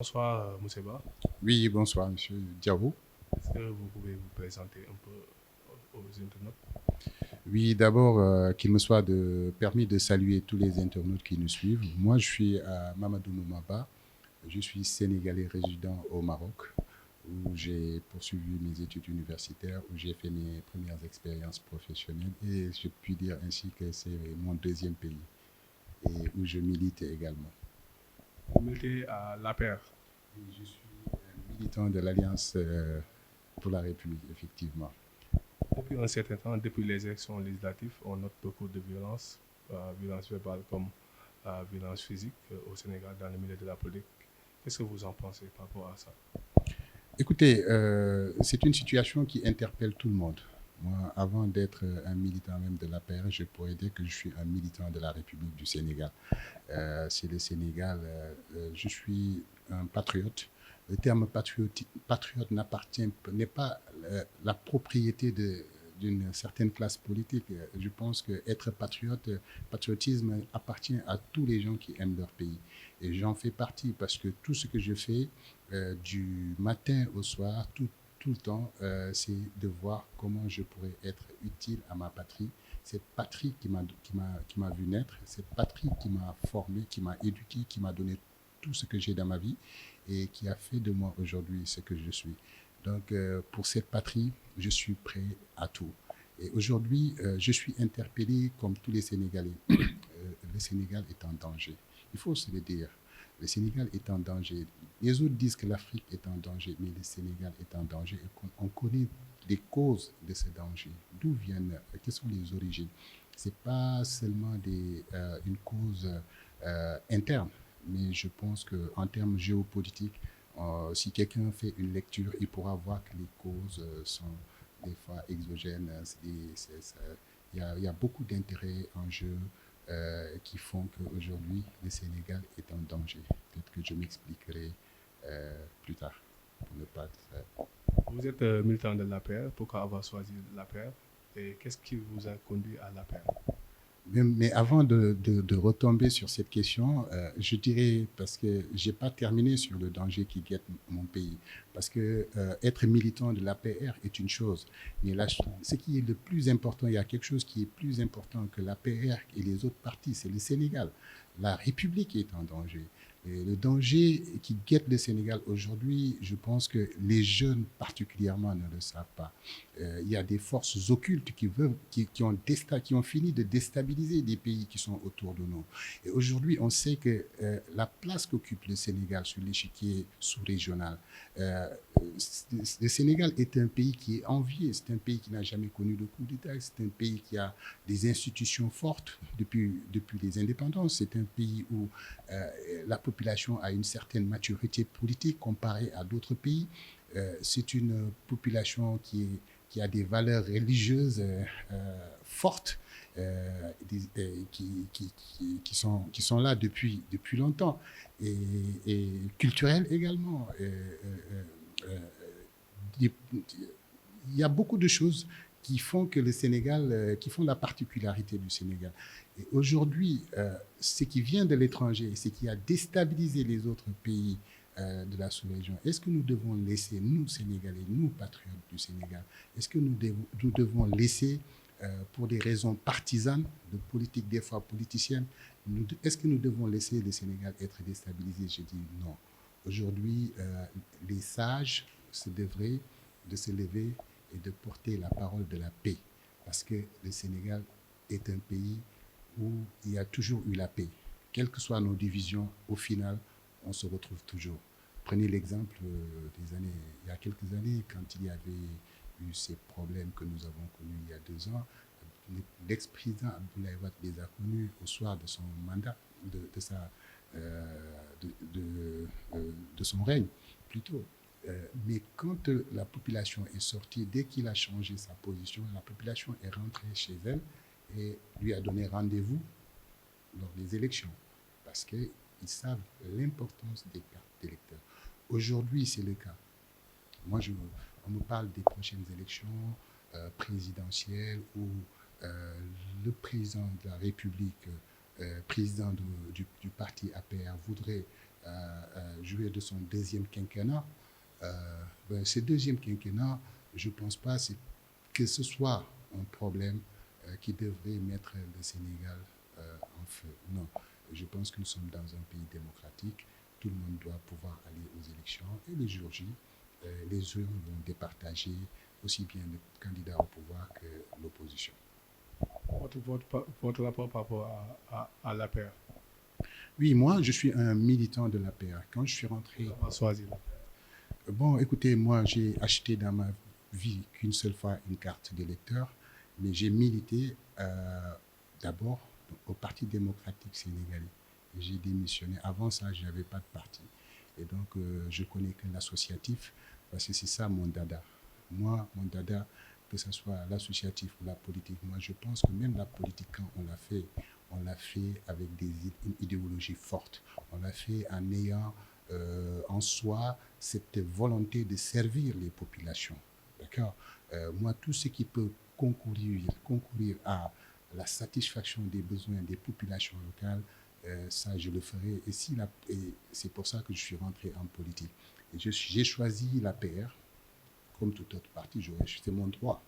Bonsoir, Mousseba. Oui, bonsoir, monsieur Diabo. Est-ce que vous pouvez vous présenter un peu aux internautes? Oui, d'abord, qu'il me soit permis de saluer tous les internautes qui nous suivent. Moi, je suis Mamadou Noumaba. Je suis sénégalais résident au Maroc, où j'ai poursuivi mes études universitaires, où j'ai fait mes premières expériences professionnelles. Et je puis dire ainsi que c'est mon deuxième pays, et où je milite également. Vous militez à l'APR. Et je suis militant de l'Alliance pour la République, effectivement. Depuis un certain temps, depuis les élections législatives, on note beaucoup de violences, violences verbales comme violences physiques au Sénégal dans le milieu de la politique. Qu'est-ce que vous en pensez par rapport à ça? Écoutez, c'est une situation qui interpelle tout le monde. Moi, avant d'être un militant même de l'APR, je pourrais dire que je suis un militant de la République du Sénégal. C'est le Sénégal, je suis un patriote. Le terme patriote n'est pas la propriété d'une certaine classe politique. Je pense que être patriote, patriotisme appartient à tous les gens qui aiment leur pays. Et j'en fais partie parce que tout ce que je fais, du matin au soir, tout le temps, c'est de voir comment je pourrais être utile à ma patrie. Cette patrie qui m'a vu naître, cette patrie qui m'a formé, qui m'a éduqué, qui m'a donné tout ce que j'ai dans ma vie et qui a fait de moi aujourd'hui ce que je suis. Donc, pour cette patrie, je suis prêt à tout. Et aujourd'hui, je suis interpellé comme tous les Sénégalais. Le Sénégal est en danger. Il faut se le dire. Le Sénégal est en danger. Les autres disent que l'Afrique est en danger, mais le Sénégal est en danger et on connaît les causes de ce danger. D'où viennent, quelles sont les origines? Ce n'est pas seulement une cause interne, mais je pense qu'en termes géopolitiques, si quelqu'un fait une lecture, il pourra voir que les causes sont des fois exogènes. Il y a beaucoup d'intérêts en jeu qui font qu'aujourd'hui, le Sénégal est en danger. Peut-être que je m'expliquerai plus tard pour ne pas être. Vous êtes militant de l'APR. Pourquoi avoir choisi l'APR? Et qu'est-ce qui vous a conduit à l'APR? Mais avant de retomber sur cette question, je dirais, parce que je n'ai pas terminé sur le danger qui guette mon pays, parce que être militant de l'APR est une chose, mais là, ce qui est le plus important, il y a quelque chose qui est plus important que l'APR et les autres partis, c'est le Sénégal. La République est en danger. Et le danger qui guette le Sénégal aujourd'hui, je pense que les jeunes particulièrement ne le savent pas. Il y a des forces occultes qui ont fini de déstabiliser des pays qui sont autour de nous. Et aujourd'hui, on sait que la place qu'occupe le Sénégal sur l'échiquier sous-régional, euh, le Sénégal est un pays qui est envié, c'est un pays qui n'a jamais connu de coup d'État, c'est un pays qui a des institutions fortes depuis les indépendances, c'est un pays où la population a une certaine maturité politique comparée à d'autres pays. C'est une population qui a des valeurs religieuses fortes, qui sont là depuis longtemps, et culturelles également. Il y a beaucoup de choses qui font que le Sénégal, qui font la particularité du Sénégal. Et aujourd'hui, ce qui vient de l'étranger, ce qui a déstabilisé les autres pays de la sous-région, est-ce que nous devons laisser, nous Sénégalais, nous patriotes du Sénégal, est-ce que nous devons laisser, pour des raisons partisanes, de politique des fois politicienne, est-ce que nous devons laisser le Sénégal être déstabilisé? Je dis non. Aujourd'hui, les sages se devraient de se lever et de porter la parole de la paix. Parce que le Sénégal est un pays où il y a toujours eu la paix. Quelles que soient nos divisions, au final, on se retrouve toujours. Prenez l'exemple il y a quelques années, quand il y avait eu ces problèmes que nous avons connus il y a 2 ans, l'ex-président Abdoulaye Wade les a connus au soir de son mandat, de, sa, de, de son règne, plutôt. Mais quand la population est sortie, dès qu'il a changé sa position, la population est rentrée chez elle et lui a donné rendez-vous lors des élections, parce qu'ils savent l'importance des cartes d'électeurs. Aujourd'hui, c'est le cas. Moi, on me parle des prochaines élections présidentielles où euh, le président de la République, président du parti APR, voudrait jouir de son deuxième quinquennat. Ce deuxième quinquennat, je ne pense pas que ce soit un problème qui devrait mettre le Sénégal en feu. Non, je pense que nous sommes dans un pays démocratique. Tout le monde doit pouvoir aller aux élections. Et le jour J, les urnes vont départager aussi bien le candidat au pouvoir que l'opposition. Votre rapport par rapport à l'APR? Oui, moi, je suis un militant de l'APR. Quand je suis rentré... On va choisir. Bon, écoutez, moi, j'ai acheté dans ma vie qu'une seule fois une carte d'électeur, mais j'ai milité d'abord au Parti démocratique sénégalais. J'ai démissionné. Avant ça, je n'avais pas de parti. Et donc, je connais que l'associatif, parce que c'est ça mon dada. Moi, mon dada, que ce soit l'associatif ou la politique, moi, je pense que même la politique, quand on l'a fait avec une idéologie forte. On l'a fait en ayant en soi cette volonté de servir les populations. D'accord. Moi, tout ce qui peut concourir à la satisfaction des besoins des populations locales, ça, je le ferai. Et c'est pour ça que je suis rentré en politique. Et j'ai choisi l'APR, comme tout autre parti, c'est mon droit.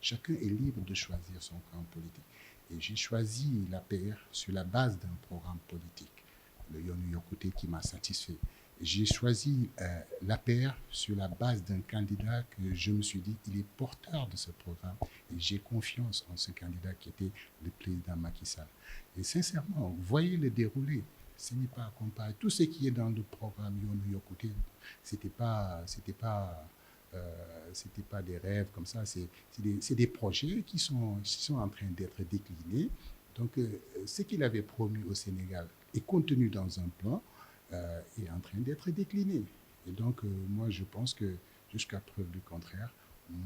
Chacun est libre de choisir son camp politique. Et j'ai choisi l'APR sur la base d'un programme politique, le Yonou Yokouté, qui m'a satisfait. J'ai choisi l'APR sur la base d'un candidat que je me suis dit, il est porteur de ce programme. Et j'ai confiance en ce candidat qui était le président Macky Sall. Et sincèrement, vous voyez le déroulé. Ce n'est pas à comparer. Tout ce qui est dans le programme Yonou Yokouté, c'était pas des rêves comme ça, c'est des projets qui sont en train d'être déclinés. Donc, ce qu'il avait promis au Sénégal est contenu dans un plan, est en train d'être décliné. Et donc, moi, je pense que jusqu'à preuve du contraire,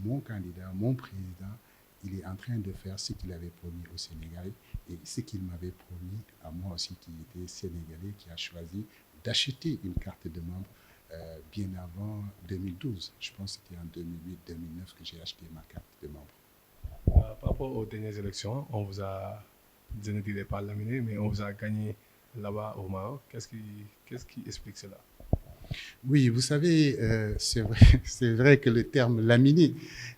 mon candidat, mon président, il est en train de faire ce qu'il avait promis au Sénégal et ce qu'il m'avait promis à moi aussi, qui était sénégalais, qui a choisi d'acheter une carte de membre bien avant 2012. Je pense que c'était en 2008-2009 que j'ai acheté ma carte de membre. Par rapport aux dernières élections, on vous a, je ne dirais pas laminé, mais on vous a gagné là-bas au Maroc. Qu'est-ce qui explique cela? Oui, vous savez, c'est vrai que le terme laminé,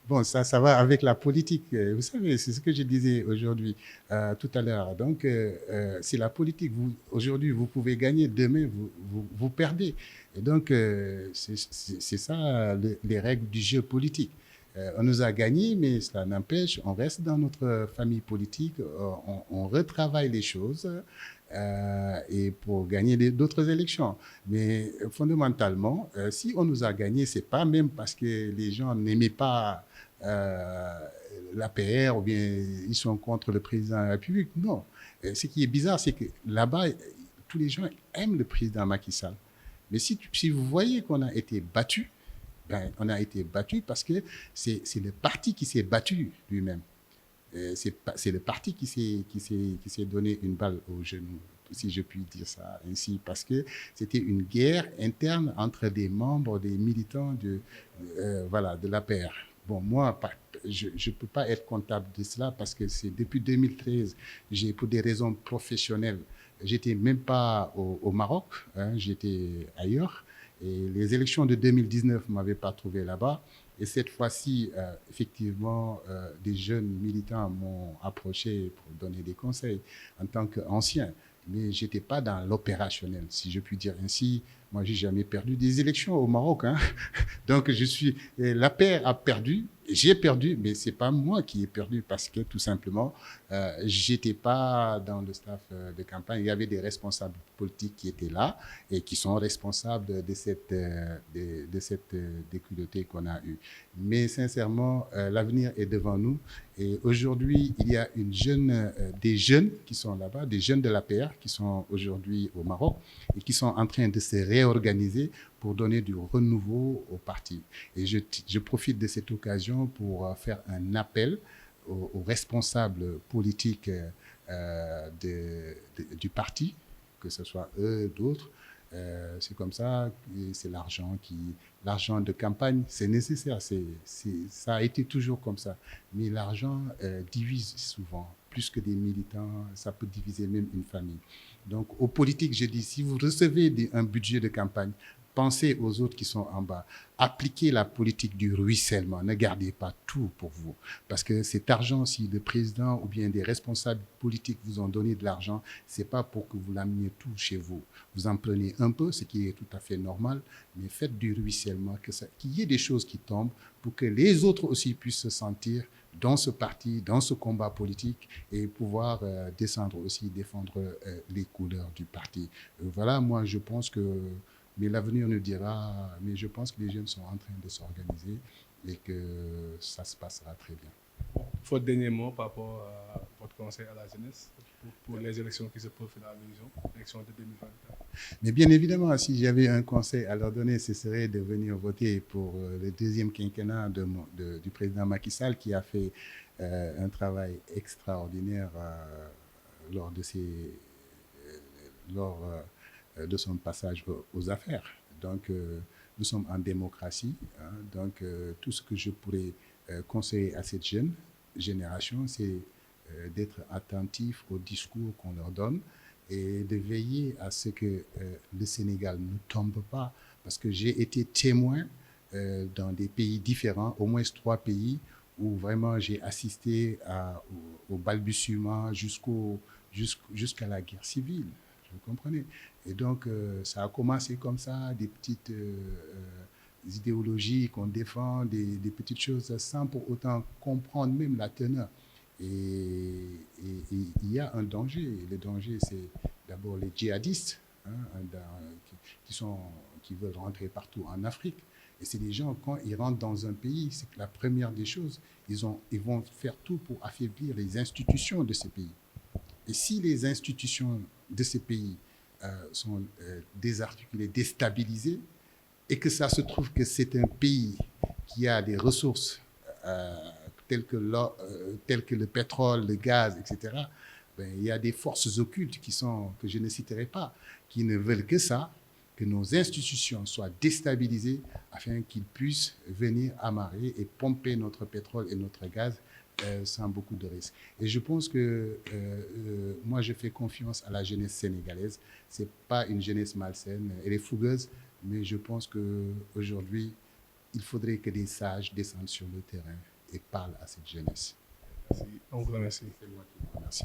bon, ça va avec la politique. Vous savez, c'est ce que je disais aujourd'hui, tout à l'heure. Donc, c'est la politique. Aujourd'hui, vous pouvez gagner, demain, vous perdez. Et donc, c'est ça les règles du jeu politique. On nous a gagné, mais cela n'empêche, on reste dans notre famille politique, on retravaille les choses et pour gagner d'autres élections. Mais fondamentalement, si on nous a gagné, c'est pas même parce que les gens n'aimaient pas l'APR ou bien ils sont contre le président de la République. Non. Ce qui est bizarre, c'est que là-bas, tous les gens aiment le président Macky Sall. Mais si vous voyez qu'on a été battu, ben, on a été battu parce que c'est le parti qui s'est battu lui-même. C'est le parti qui s'est donné une balle au genou, si je puis dire ça ainsi, parce que c'était une guerre interne entre des membres, des militants de l'APR. Bon, moi, je ne peux pas être comptable de cela parce que c'est depuis 2013, pour des raisons professionnelles, j'étais même pas au Maroc, hein, j'étais ailleurs. Et les élections de 2019 ne m'avaient pas trouvé là-bas. Et cette fois-ci, effectivement, des jeunes militants m'ont approché pour donner des conseils en tant qu'ancien. Mais je n'étais pas dans l'opérationnel, si je puis dire ainsi. Moi, je n'ai jamais perdu des élections au Maroc. Hein. Donc, la paix a perdu, j'ai perdu, mais ce n'est pas moi qui ai perdu parce que tout simplement, je n'étais pas dans le staff de campagne. Il y avait des responsables politiques qui étaient là et qui sont responsables de cette déculottée qu'on a eue. Mais sincèrement, l'avenir est devant nous. Et aujourd'hui, il y a des jeunes qui sont là-bas, des jeunes de l'APR qui sont aujourd'hui au Maroc et qui sont en train de se réorganiser pour donner du renouveau au parti. Et je profite de cette occasion pour faire un appel aux responsables politiques du parti, que ce soit eux, d'autres. C'est comme ça, c'est l'argent de campagne, c'est nécessaire, ça a été toujours comme ça. Mais l'argent divise souvent, plus que des militants, ça peut diviser même une famille. Donc, aux politiques, je dis, si vous recevez un budget de campagne, pensez aux autres qui sont en bas. Appliquez la politique du ruissellement. Ne gardez pas tout pour vous. Parce que cet argent, si le président ou bien des responsables politiques vous ont donné de l'argent, ce n'est pas pour que vous l'ameniez tout chez vous. Vous en prenez un peu, ce qui est tout à fait normal, mais faites du ruissellement, qu'il y ait des choses qui tombent pour que les autres aussi puissent se sentir dans ce parti, dans ce combat politique et pouvoir descendre aussi, défendre les couleurs du parti. Voilà, moi, je pense que mais l'avenir nous dira, mais je pense que les jeunes sont en train de s'organiser et que ça se passera très bien. Votre dernier mot par rapport à votre conseil à la jeunesse pour les élections qui se profilent à l'horizon, l'élection de 2024. Mais bien évidemment, si j'avais un conseil à leur donner, ce serait de venir voter pour le deuxième quinquennat du président Macky Sall qui a fait un travail extraordinaire lors de de son passage aux affaires. Donc, nous sommes en démocratie. Hein, donc, tout ce que je pourrais conseiller à cette jeune génération, c'est d'être attentif au discours qu'on leur donne et de veiller à ce que le Sénégal ne tombe pas. Parce que j'ai été témoin dans des pays différents, au moins 3 pays, où vraiment j'ai assisté au balbutiement jusqu'à la guerre civile. Vous comprenez? Et donc, ça a commencé comme ça, des petites idéologies qu'on défend, des petites choses, sans pour autant comprendre même la teneur. Et il y a un danger. Le danger, c'est d'abord les djihadistes hein, qui veulent rentrer partout en Afrique. Et c'est des gens, quand ils rentrent dans un pays, c'est que la première des choses, ils vont faire tout pour affaiblir les institutions de ces pays. Et si les institutions de ces pays sont désarticulées, déstabilisées, et que ça se trouve que c'est un pays qui a des ressources telles que le pétrole, le gaz, etc., ben, il y a des forces occultes que je ne citerai pas, qui ne veulent que ça, que nos institutions soient déstabilisées afin qu'ils puissent venir amarrer et pomper notre pétrole et notre gaz sans beaucoup de risques. Et je pense que moi, je fais confiance à la jeunesse sénégalaise. Ce n'est pas une jeunesse malsaine, elle est fougueuse, mais je pense qu'aujourd'hui, il faudrait que des sages descendent sur le terrain et parlent à cette jeunesse. Merci. On vous remercie. C'est moi qui vous remercie.